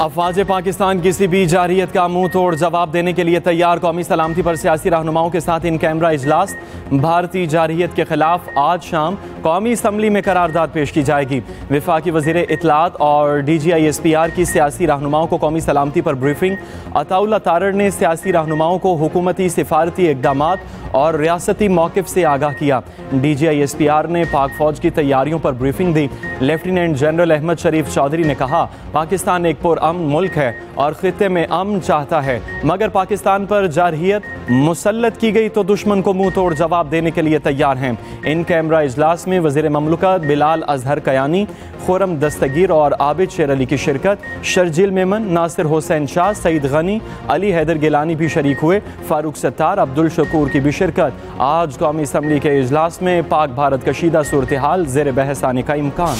अफवाज पाकिस्तान किसी भी जारहियत का मुंह तोड़ जवाब देने के लिए तैयार। कौमी सलामती पर सियासी रहनुमाओं के साथ इन कैमरा इजलास। भारतीय जारहियत के खिलाफ आज शाम कौमी असम्बली में करारदाद पेश की जाएगी। वफाकी वज़ीर इत्तलात और DGI-SPR की सियासी रहनुमाओं को कौमी सलामती पर ब्रीफिंग। अताउल्लाह तारड़ ने सियासी रहनुमाओं को हुकूमती सिफारती इक़दामात और रियासती मौक़िफ़ से आगाह किया। DGI-SPR ने पाक फ़ौज की तैयारियों पर ब्रीफिंग दी। लेफ्टिनेंट जनरल अहमद शरीफ चौधरी ने कहा, पाकिस्तान एक पुरअमन मुल्क है और ख़ित्ते में अमन चाहता है, मगर पाकिस्तान पर जारहियत मुसल्लत की गई तो दुश्मन को मुंह तोड़ जवाब देने के लिए तैयार हैं। इन कैमरा इजलास में वज़ीर ममलकत बिलाल अजहर कयानी, खुरम दस्तगीर और आबिद शेर अली की शिरकत। शर्जील मेमन, नासिर हुसैन शाह, सईद गनी, अली हैदर गिलानी भी शरीक हुए। फारूक सत्तार, अब्दुल शकूर की भी शिरकत। आज कौमी असम्बली के इजलास में पाक भारत कशीदा सूरत हाल ज़ेर बहस आने का इम्कान।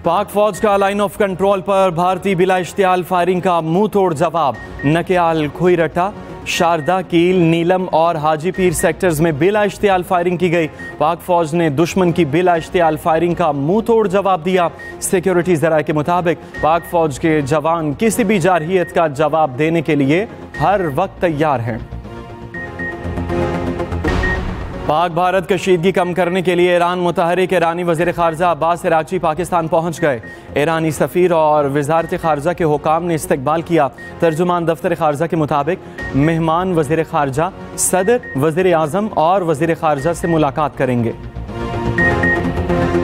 पाक फौज का लाइन ऑफ कंट्रोल पर भारतीय बिला इश्तियाल फायरिंग का मुंह तोड़ जवाब। नकेयाल, खुईरट्टा, शारदा, कील, नीलम और हाजी पीर सेक्टर्स में बिला इश्तियाल फायरिंग की गई। पाक फौज ने दुश्मन की बिला इश्तियाल फायरिंग का मुंह तोड़ जवाब दिया। सिक्योरिटी ज़राए के मुताबिक पाक फौज के जवान किसी भी जारहियत का जवाब देने के लिए हर वक्त तैयार हैं। पाक भारत कशीदगी कम करने के लिए ईरान मुतहरिक ईरानी वज़ीर ख़ारजा अब्बास इराक़ची पाकिस्तान पहुँच गए। ईरानी सफ़ीर और वज़ारत ख़ारजा के हुकाम ने इस्तकबाल किया। तर्जुमान दफ्तर ख़ारजा के मुताबिक मेहमान वज़ीर ख़ारजा, सदर, वज़ीर आज़म और वज़ीर ख़ारजा से मुलाकात करेंगे।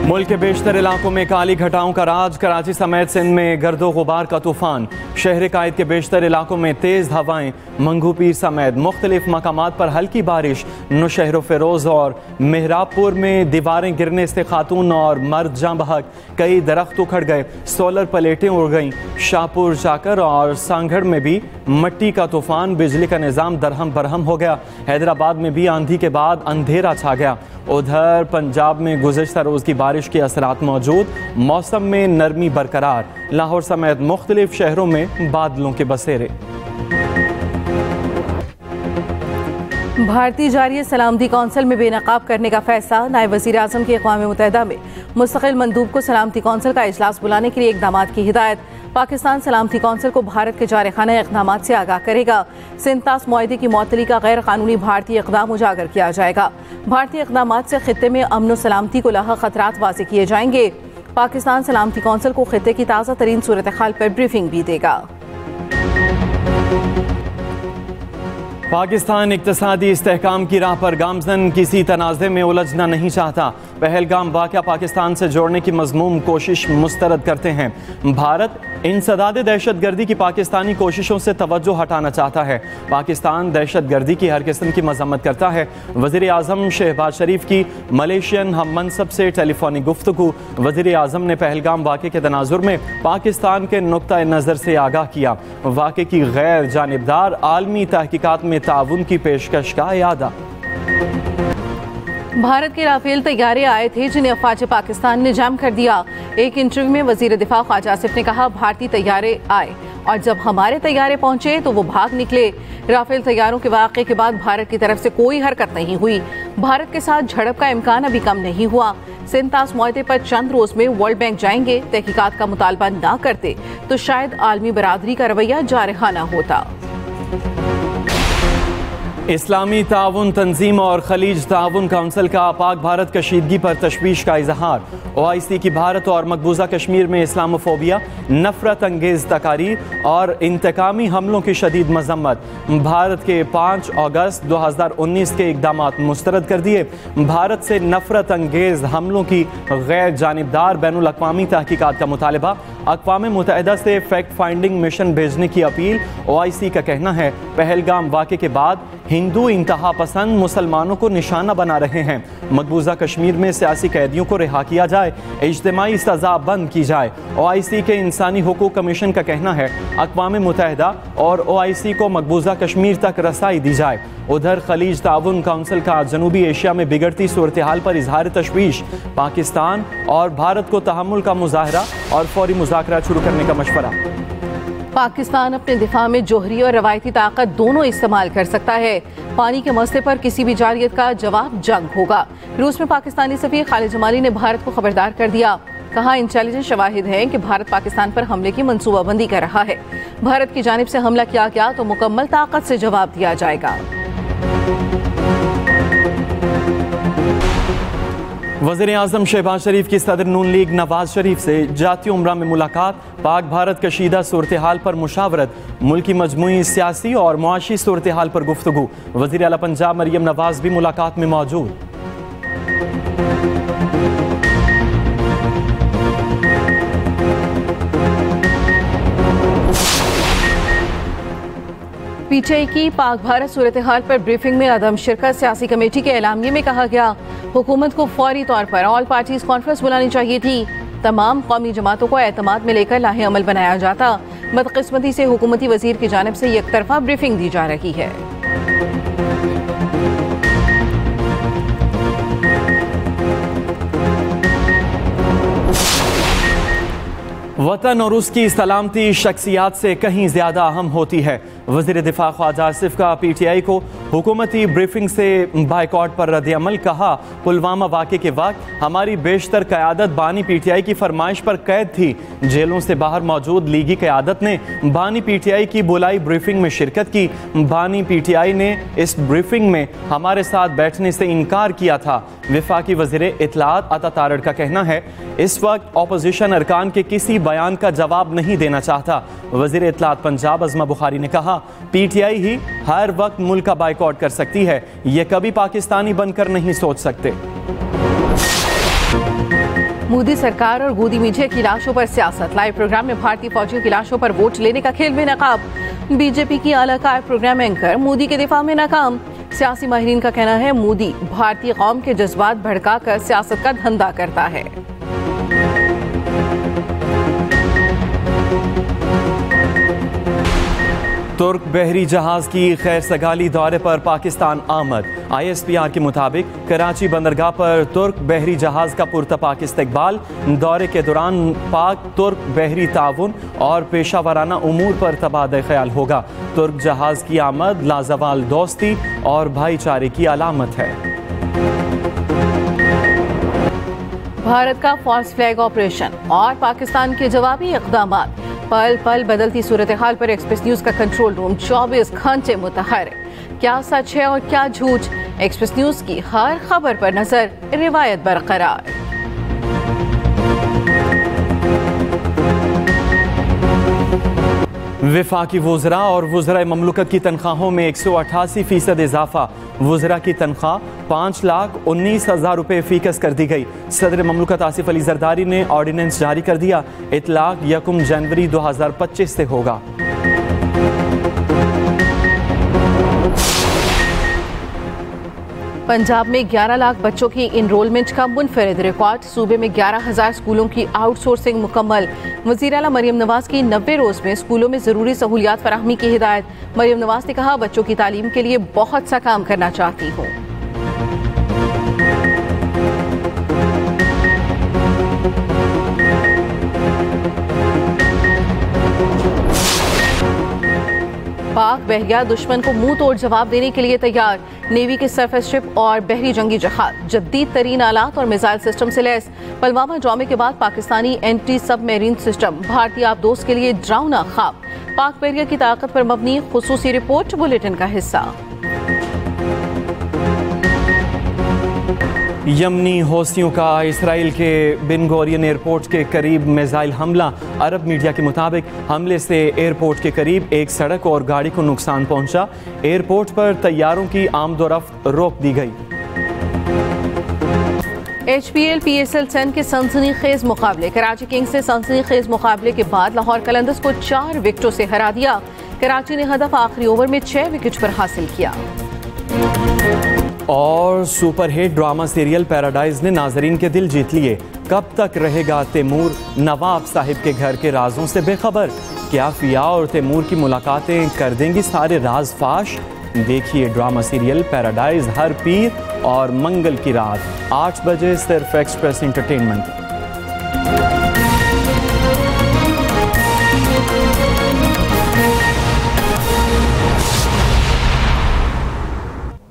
मुल्क के बेशतर इलाकों में काली घटाओं का राज। कराची समेत सिंध में गर्दो गुबार का तूफान। शहर कायद के बेशतर इलाकों में तेज़ हवाएं। मंगू पीर समेत मुख्तलिफ मकामात पर हल्की बारिश। नौशहर फिरोज़ और मेहराबपुर में दीवारें गिरने से खातून और मर्द जाँ बहक। कई दरख्त उखड़ गए, सोलर प्लेटें उड़ गईं। शाहपुर, जाकर और सांगड़ में भी मट्टी का तूफान। बिजली का निज़ाम दरहम बरहम हो गया। हैदराबाद में भी आंधी के बाद अंधेरा छा गया। उधर पंजाब में गुज़श्ता रोज़ की बारिश के असरात मौजूद। मौसम में नरमी बरकरार। लाहौर समेत मुख्तलिफ शहरों में बादलों के बसेरे। भारतीय जारहियत सलामती कौंसिल में बेनकाब करने का फैसला। नायब वज़ीर आज़म की अक़वाम मुत्तहिदा में मुस्तक़िल मंदूब को सलामती कौंसिल का इजलास बुलाने के लिए इक़दामात की हिदायत। पाकिस्तान सलामती कौंसिल को भारत के जारखाना इक़दामात से आगाह करेगा। सिंतास मुआहदे की मअतली का गैर कानूनी भारतीय इक़दाम उजागर किया जाएगा। भारतीय इक़दामात से खित्ते में अमन व सलामती को लाहक ख़तरात वाज़ेह किए जाएंगे। पाकिस्तान सलामती कौंसिल को खित्ते की ताज़ा तरीन सूरत हाल पर ब्रीफिंग भी देगा। पाकिस्तान इक़्तिसादी इस्तेहकाम की राह पर गामज़न, किसी तनाज़े में उलझना नहीं चाहता। पहलगाम वाक़या पाकिस्तान से जोड़ने की मज़मूम कोशिश मुस्तरद करते हैं। भारत इंसदाद दहशत गर्दी की पाकिस्तानी कोशिशों से तवज्जो हटाना चाहता है। पाकिस्तान दहशत गर्दी की हर किस्म की मज़म्मत करता है। वज़ीर आज़म शहबाज शरीफ की मलेशियन हम मनसब से टेलीफोनिक गुफ्तगू। वज़ीर आज़म ने पहलगाम वाक़े के तनाजुर में पाकिस्तान के नुक्ता नज़र से आगाह किया। वाक़े की गैर जानिबदार आलमी तहकीकात में ताउन की पेशकश का यादा। भारत के राफेल तैयारे आए थे जिन्हें अफवाज पाकिस्तान ने जैम कर दिया। एक इंटरव्यू में वजीर दिफा ख्वाजा आसिफ ने कहा, भारतीय तैयारे आए और जब हमारे तैयारे पहुंचे तो वो भाग निकले। राफेल तैयारों के वाक़े के बाद भारत की तरफ से कोई हरकत नहीं हुई। भारत के साथ झड़प का इम्कान अभी कम नहीं हुआ। सिंतास मुआहदे पर चंद रोज में वर्ल्ड बैंक जाएंगे। तहकीकात का मुतालबा ना करते तो शायद आलमी बरादरी का रवैया जारहाना होता। इस्लामी ताउन तंजीम और खलीज ताउन काउंसिल का पाक भारत कशीदगी पर तशवीश का इजहार। OIC की भारत और मकबूजा कश्मीर में इस्लामोफोबिया, नफरत अंगेज तकारीर और इंतकामी हमलों की शदीद मजम्मत। भारत के 5 अगस्त 2019 के इकदामात मुस्तरद कर दिए। भारत से नफरत अंगेज हमलों की गैर जानिबदार बैनुल अक़वामी तहकीकात का मुतालबा। अक़वाम मुत्तहिदा से फैक्ट फाइंडिंग मिशन भेजने की अपील। OIC का कहना है, पहलगाम वाक़े के बाद हिंदू इंतहा पसंद मुसलमानों को निशाना बना रहे हैं। मकबूजा कश्मीर में सियासी कैदियों को रिहा किया जाए, इज्तिमाई सज़ा बंद की जाए। OIC के इंसानी हुकूक कमीशन का कहना है, अक़वाम मुत्तहिदा और OIC को मकबूजा कश्मीर तक रसाई दी जाए। उधर खलीज ताउन काउंसिल का जनूबी एशिया में बिगड़ती सूरत हाल पर इजहार तशवीश। पाकिस्तान और भारत को तहम्मुल का मुजाहरा और फौरी मुज़ाकरा शुरू करने का मशवरा। पाकिस्तान अपने दिफा में जोहरी और रवायती ताकत दोनों इस्तेमाल कर सकता है। पानी के मसले पर किसी भी जारहियत का जवाब जंग होगा। रूस में पाकिस्तानी सफीर खालिद जमाली ने भारत को खबरदार कर दिया, कहा इंटेलिजेंस शवाहिद हैं कि भारत पाकिस्तान पर हमले की मंसूबाबंदी कर रहा है। भारत की जानिब से हमला किया गया तो मुकम्मल ताकत से जवाब दिया जाएगा। वज़ीर आज़म शहबाज शरीफ की सदर नून लीग नवाज शरीफ से जाती उम्रा में मुलाकात, पाक भारत कशीदा सूरत हाल पर मुशावरत, मुल्की मजमूई सियासी और मुआशी सूरत हाल पर गुफ्तगू। वज़ीर आला पंजाब मरियम नवाज भी मुलाकात में मौजूद। पीटीआई की पाक भारत सूरत हाल पर ब्रीफिंग में अदम शिरकत। सियासी कमेटी के एलामिये में कहा गया, हुकूमत को फौरी तौर पर ऑल पार्टीज कॉन्फ्रेंस बुलानी चाहिए थी। तमाम कौमी जमातों को एतमाद में लेकर लाहे अमल बनाया जाता। बदकिस्मती से हुकूमती वजीर की जानिब से एक तरफा ब्रीफिंग दी जा रही है। वतन और उसकी सलामती शख्सियात से कहीं ज्यादा अहम होती है। वज़ीर दिफा ख्वाजा आसिफ का पीटीआई को हुकूमती ब्रीफिंग से बाइकॉट पर रद्द-ए-अमल। कहा, पुलवामा वाक़े के वक्त हमारी बेशतर क़यादत बानी पीटीआई की फरमाइश पर कैद थी। जेलों से बाहर मौजूद लीगी क़यादत ने बानी पीटीआई की बुलाई ब्रीफिंग में शिरकत की। बानी पीटीआई ने इस ब्रीफिंग में हमारे साथ बैठने से इनकार किया था। वफाकी वज़ीर इत्तलात अता तारड़ का कहना है, इस वक्त अपोजिशन अरकान के किसी बयान का जवाब नहीं देना चाहता। वज़ीर इत्तलात पंजाब अज़मा बुखारी ने कहा, पीटीआई ही हर वक्त मुल्क का बाइकआउट कर सकती है, ये कभी पाकिस्तानी बनकर नहीं सोच सकते। मोदी सरकार और गोदी मीडिया की लाशों पर सियासत। लाइव प्रोग्राम में भारतीय फौजियों की लाशों पर वोट लेने का खेल बेनकाब। बीजेपी की आलाकार प्रोग्राम एंकर मोदी के दिफा में नाकाम। सियासी माहिरीन का कहना है, मोदी भारतीय कौम के जज्बात भड़काकर सियासत का धंधा करता है। तुर्क बहरी जहाज की खैर सगाली दौरे पर पाकिस्तान आमद। ISPR के मुताबिक कराची बंदरगाह पर तुर्क बहरी जहाज का पुरतपाक इस्तकबाल। दौरे के दौरान पाक तुर्क बहरी ताउन और पेशावराना उमूर पर तबादला ख्याल होगा। तुर्क जहाज की आमद लाजवाल दोस्ती और भाईचारे की अलामत है। भारत का फॉल्स फ्लैग ऑपरेशन और पाकिस्तान के जवाबी इक़दामात। पल पल बदलती सूरत हाल पर एक्सप्रेस न्यूज का कंट्रोल रूम 24 घंटे मुतहर्रिक। क्या सच है और क्या झूठ, एक्सप्रेस न्यूज की हर खबर पर नजर, रिवायत बरकरार। वफाकी वुज़रा और वुज़रा ममलुकत की तनख्वाहों में 188% इजाफा। वुज़रा की तनख्वाह 5,19,000 रुपये फीकस कर दी गई। सदर ममलुकत आसिफ अली जरदारी ने ऑर्डिनेंस जारी कर दिया। इतलाक 1 जनवरी 2025 से होगा। पंजाब में 11 लाख बच्चों की इनरोलमेंट का मुनफरिद रिकॉर्ड। सूबे में 11,000 स्कूलों की आउटसोर्सिंग मुकम्मल। वज़ीर आला मरियम नवाज की 90 रोज़ में स्कूलों में ज़रूरी सहूलियात फराहमी की हिदायत। मरियम नवाज ने कहा, बच्चों की तालीम के लिए बहुत सा काम करना चाहती हूँ। पाक बहरिया दुश्मन को मुंह तोड़ जवाब देने के लिए तैयार। नेवी के सरफेस शिप और बहरी जंगी जहाज जदीद तरीन आलात और मिसाइल सिस्टम से लैस। पुलवामा ड्रामे के बाद पाकिस्तानी एंटी सबमरीन सिस्टम भारतीय आबदोज के लिए ड्राउना ख्वाब। पाक बहरिया की ताकत पर मबनी खुसूसी रिपोर्ट बुलेटिन का हिस्सा। यमनी हौसियों का इसराइल के बिन गोरियन एयरपोर्ट के करीब मिसाइल हमला। अरब मीडिया के मुताबिक हमले से एयरपोर्ट के करीब एक सड़क और गाड़ी को नुकसान पहुंचा। एयरपोर्ट पर तैयारों की आमदोरफ्त रोक दी गई। HPL PSL 10 के सनसनीखेज मुकाबले। कराची किंग्स ने सनसनीखेज मुकाबले के बाद लाहौर कलंदर्स को 4 विकेटों से हरा दिया। कराची ने हदफ आखिरी ओवर में 6 विकेट पर हासिल किया। और सुपरहिट ड्रामा सीरियल पैराडाइज ने नाजरीन के दिल जीत लिए। कब तक रहेगा तैमूर नवाब साहिब के घर के राजों से बेखबर? क्या फिया और तैमूर की मुलाकातें कर देंगी सारे राज फाश? देखिए ड्रामा सीरियल पैराडाइज हर पीर और मंगल की रात 8 बजे सिर्फ एक्सप्रेस एंटरटेनमेंट।